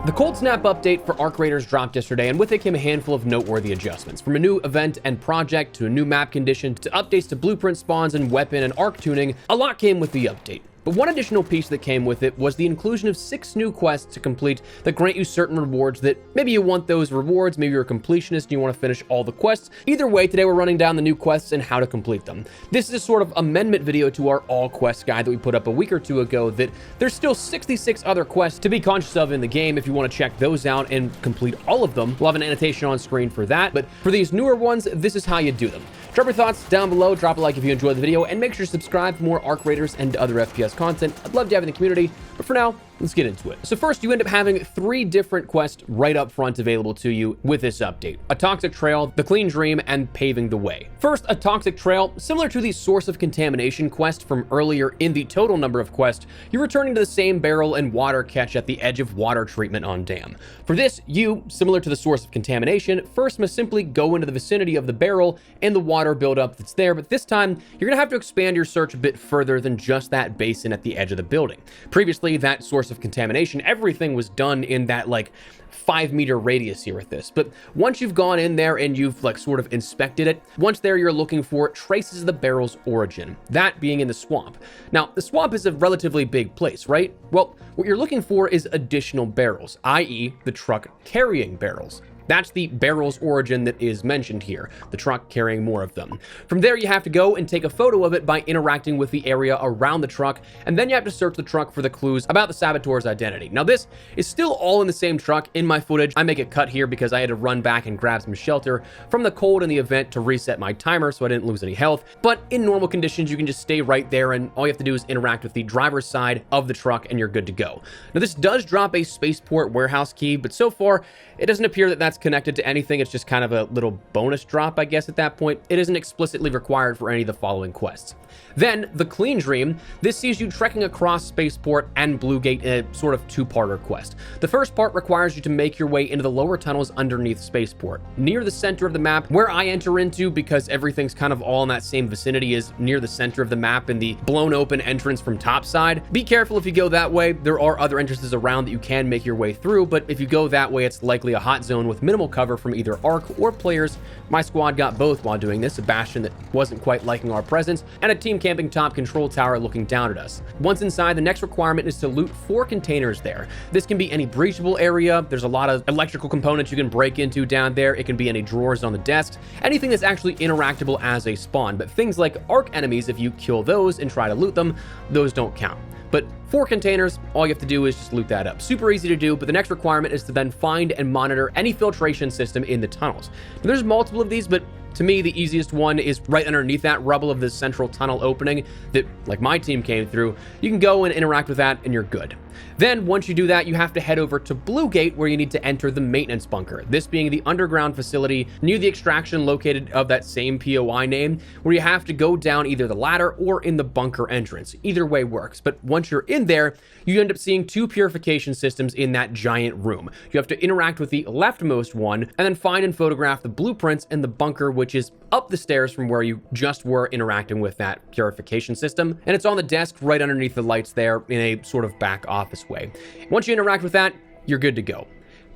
The Cold Snap update for Arc Raiders dropped yesterday, and with it came a handful of noteworthy adjustments. From a new event and project, to a new map condition, to updates to blueprint spawns and weapon and arc tuning, a lot came with the update. But one additional piece that came with it was the inclusion of 6 new quests to complete that grant you certain rewards that maybe you want those rewards, maybe you're a completionist and you want to finish all the quests. Either way, today we're running down the new quests and how to complete them. This is a sort of amendment video to our all quest guide that we put up a week or two ago that there's still 66 other quests to be conscious of in the game if you want to check those out and complete all of them. We'll have an annotation on screen for that, but for these newer ones, this is how you do them. Drop your thoughts down below, drop a like if you enjoyed the video, and make sure to subscribe for more Arc Raiders and other FPS content. I'd love to have you in the community, but for now, let's get into it. So first, you end up having 3 different quests right up front available to you with this update: a toxic trail, the clean dream, and paving the way. First, a toxic trail. Similar to the source of contamination quest from earlier in the total number of quests, you're returning to the same barrel and water catch at the edge of water treatment on dam. For this, you, similar to the source of contamination, first must simply go into the vicinity of the barrel and the water buildup that's there, but this time, you're gonna have to expand your search a bit further than just that basin at the edge of the building. Previously, that source of contamination, everything was done in that like 5-meter radius here with this. But once you've gone in there and you've like sort of inspected it, once there you're looking for traces of the barrel's origin, that being in the swamp. Now, the swamp is a relatively big place, right? Well, what you're looking for is additional barrels, i.e. the truck carrying barrels. That's the barrel's origin that is mentioned here, the truck carrying more of them. From there, you have to go and take a photo of it by interacting with the area around the truck, and then you have to search the truck for the clues about the saboteur's identity. Now, this is still all in the same truck. In my footage, I make a cut here because I had to run back and grab some shelter from the cold in the event to reset my timer so I didn't lose any health. But in normal conditions, you can just stay right there, and all you have to do is interact with the driver's side of the truck, and you're good to go. Now, this does drop a spaceport warehouse key, but so far, it doesn't appear that that's connected to anything. It's just kind of a little bonus drop, I guess, at that point. It isn't explicitly required for any of the following quests. Then, the Clean Dream. This sees you trekking across Spaceport and Bluegate in a sort of 2-parter quest. The first part requires you to make your way into the lower tunnels underneath Spaceport. Near the center of the map, where I enter into because everything's kind of all in that same vicinity, is near the center of the map in the blown open entrance from topside. Be careful if you go that way. There are other entrances around that you can make your way through, but if you go that way, it's likely a hot zone with minimal cover from either Arc or players. My squad got both while doing this: a Bastion that wasn't quite liking our presence, and a team camping top control tower looking down at us. Once inside, the next requirement is to loot 4 containers there. This can be any breachable area. There's a lot of electrical components you can break into down there. It can be any drawers on the desks, anything that's actually interactable as a spawn. But things like Arc enemies, if you kill those and try to loot them, those don't count. But 4 containers, all you have to do is just loot that up. Super easy to do, but the next requirement is to then find and monitor any filtration system in the tunnels. Now, there's multiple of these, but to me, the easiest one is right underneath that rubble of this central tunnel opening that, like my team came through. You can go and interact with that, and you're good. Then, once you do that, you have to head over to Bluegate, where you need to enter the maintenance bunker. This being the underground facility near the extraction located of that same POI name, where you have to go down either the ladder or in the bunker entrance. Either way works, but once you're in there, you end up seeing 2 purification systems in that giant room. You have to interact with the leftmost one, and then find and photograph the blueprints in the bunker, which is up the stairs from where you just were interacting with that purification system. And it's on the desk right underneath the lights there in a sort of back office way. Once you interact with that, you're good to go.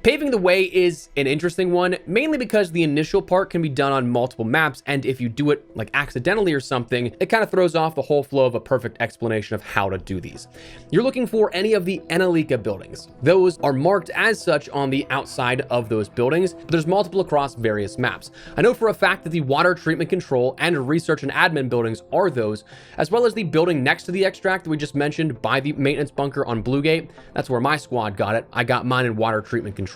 Paving the way is an interesting one, mainly because the initial part can be done on multiple maps, and if you do it like accidentally or something, it kind of throws off the whole flow of a perfect explanation of how to do these. You're looking for any of the Enelika buildings. Those are marked as such on the outside of those buildings, but there's multiple across various maps. I know for a fact that the water treatment control and research and admin buildings are those, as well as the building next to the extract that we just mentioned by the maintenance bunker on Bluegate. That's where my squad got it. I got mine in water treatment control.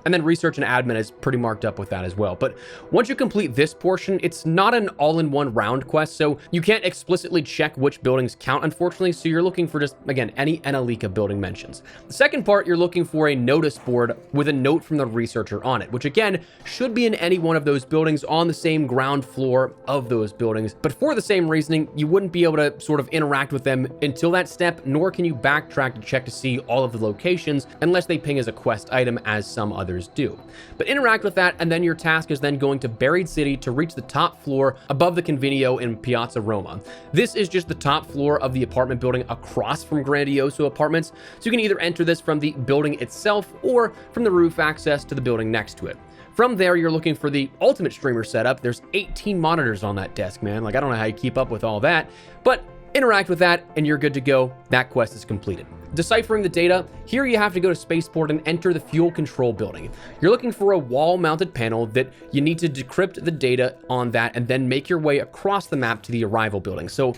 And then research and admin is pretty marked up with that as well. But once you complete this portion, it's not an all-in-one round quest, so you can't explicitly check which buildings count, unfortunately, so you're looking for just, again, any Enelika building mentions. The second part, you're looking for a notice board with a note from the researcher on it, which again, should be in any one of those buildings on the same ground floor of those buildings. But for the same reasoning, you wouldn't be able to sort of interact with them until that step, nor can you backtrack to check to see all of the locations unless they ping as a quest item as as some others do. But interact with that, and then your task is then going to Buried City to reach the top floor above the Convenio in Piazza Roma. This is just the top floor of the apartment building across from Grandioso Apartments, so you can either enter this from the building itself or from the roof access to the building next to it. From there, you're looking for the ultimate streamer setup. There's 18 monitors on that desk, man. Like, I don't know how you keep up with all that, but interact with that and you're good to go. That quest is completed. Deciphering the data, here you have to go to Spaceport and enter the fuel control building. You're looking for a wall-mounted panel that you need to decrypt the data on that and then make your way across the map to the arrival building. So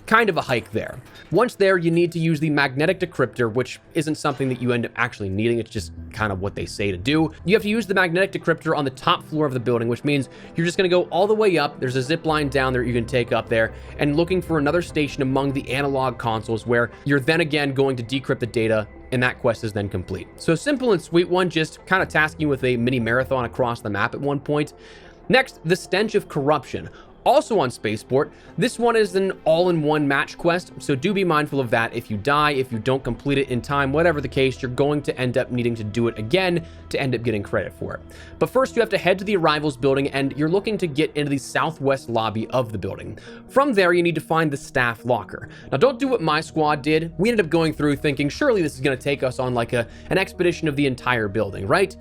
kind of a hike there. Once there, you need to use the magnetic decryptor, which isn't something that you end up actually needing. It's just kind of what they say to do. You have to use the magnetic decryptor on the top floor of the building, which means you're just going to go all the way up. There's a zip line down there you can take up there, and looking for another station among the analog consoles where you're then again going to decrypt the data, and that quest is then complete. So simple and sweet one, just kind of tasking you with a mini marathon across the map at one point. Next, the Stench of Corruption. Also on Spaceport, this one is an all-in-one match quest, so do be mindful of that. If you die, if you don't complete it in time, whatever the case, you're going to end up needing to do it again to end up getting credit for it. But first, you have to head to the arrivals building, and you're looking to get into the southwest lobby of the building. From there, you need to find the staff locker. Now, don't do what my squad did. We ended up going through thinking, surely this is going to take us on like an expedition of the entire building, right?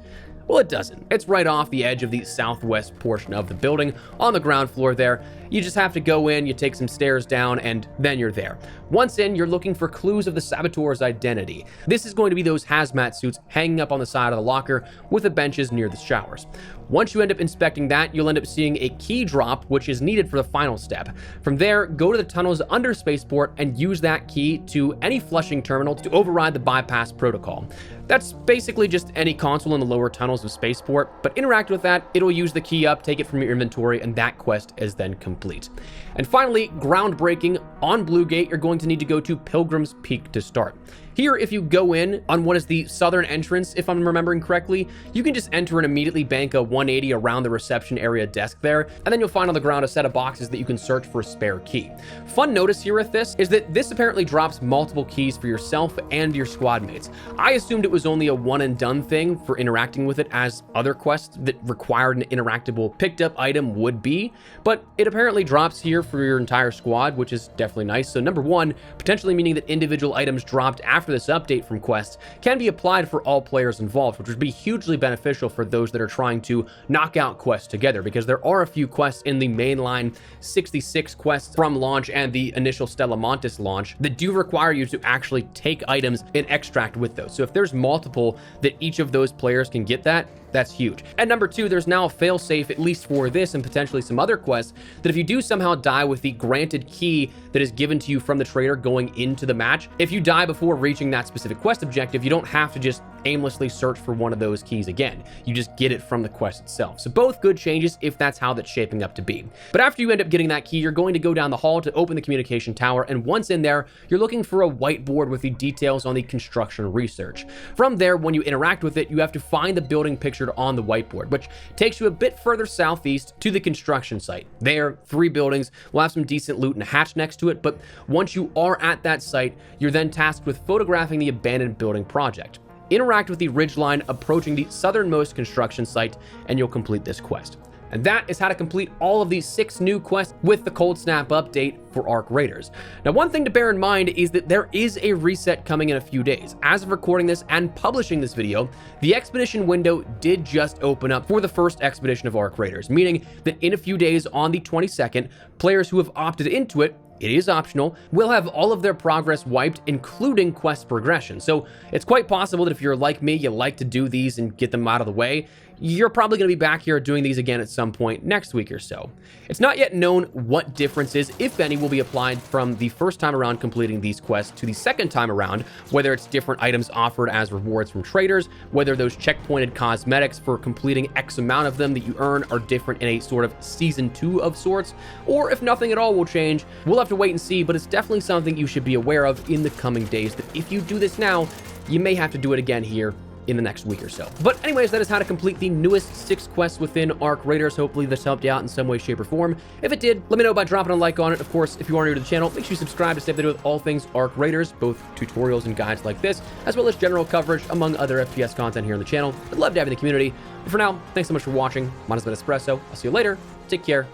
Well, it doesn't. It's right off the edge of the southwest portion of the building on the ground floor there. You just have to go in, you take some stairs down, and then you're there. Once in, you're looking for clues of the saboteur's identity. This is going to be those hazmat suits hanging up on the side of the locker with the benches near the showers. Once you end up inspecting that, you'll end up seeing a key drop, which is needed for the final step. From there, go to the tunnels under Spaceport and use that key to any flushing terminal to override the bypass protocol. That's basically just any console in the lower tunnels of Spaceport, but interact with that, it'll use the key up, take it from your inventory, and that quest is then complete. And finally, groundbreaking, on Blue Gate, you're going to need to go to Pilgrim's Peak to start. Here, if you go in on what is the southern entrance, if I'm remembering correctly, you can just enter and immediately bank a 180 around the reception area desk there, and then you'll find on the ground a set of boxes that you can search for a spare key. Fun notice here with this is that this apparently drops multiple keys for yourself and your squad mates. I assumed it was only a one and done thing for interacting with it, as other quests that required an interactable picked up item would be, but it apparently drops here for your entire squad, which is definitely nice. So number one, potentially meaning that individual items dropped after this update from quests can be applied for all players involved, which would be hugely beneficial for those that are trying to knock out quests together, because there are a few quests in the mainline 66 quests from launch and the initial Stella Montis launch that do require you to actually take items and extract with those. So if there's multiple that each of those players can get that's huge. And number two, there's now a fail-safe, at least for this and potentially some other quests, that if you do somehow die with the granted key that is given to you from the trader going into the match, if you die before reaching that specific quest objective, you don't have to just aimlessly search for one of those keys again. You just get it from the quest itself. So both good changes if that's how that's shaping up to be. But after you end up getting that key, you're going to go down the hall to open the communication tower, and once in there, you're looking for a whiteboard with the details on the construction research. From there, when you interact with it, you have to find the building pictured on the whiteboard, which takes you a bit further southeast to the construction site. There, 3 buildings will have some decent loot and a hatch next to it, but once you are at that site, you're then tasked with photographing the abandoned building project. Interact with the ridgeline approaching the southernmost construction site, and you'll complete this quest. And that is how to complete all of these 6 new quests with the Cold Snap update for Arc Raiders. Now, one thing to bear in mind is that there is a reset coming in a few days. As of recording this and publishing this video, the expedition window did just open up for the first expedition of Arc Raiders, meaning that in a few days on the 22nd, players who have opted into it, it is optional, will have all of their progress wiped, including quest progression. So it's quite possible that if you're like me, you like to do these and get them out of the way, you're probably going to be back here doing these again at some point next week or so. It's not yet known what differences, if any, will be applied from the first time around completing these quests to the second time around, whether it's different items offered as rewards from traders, whether those checkpointed cosmetics for completing X amount of them that you earn are different in a sort of season 2 of sorts, or if nothing at all will change. We'll have to wait and see, but it's definitely something you should be aware of in the coming days, that if you do this now, you may have to do it again here in the next week or so. But anyways, that is how to complete the newest 6 quests within Arc Raiders. Hopefully this helped you out in some way, shape, or form. If it did, let me know by dropping a like on it. Of course, if you are new to the channel, make sure you subscribe to stay up to date with all things Arc Raiders, both tutorials and guides like this, as well as general coverage among other FPS content here on the channel. I'd love to have you in the community. But for now, thanks so much for watching. Mine has been Espresso. I'll see you later. Take care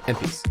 and peace.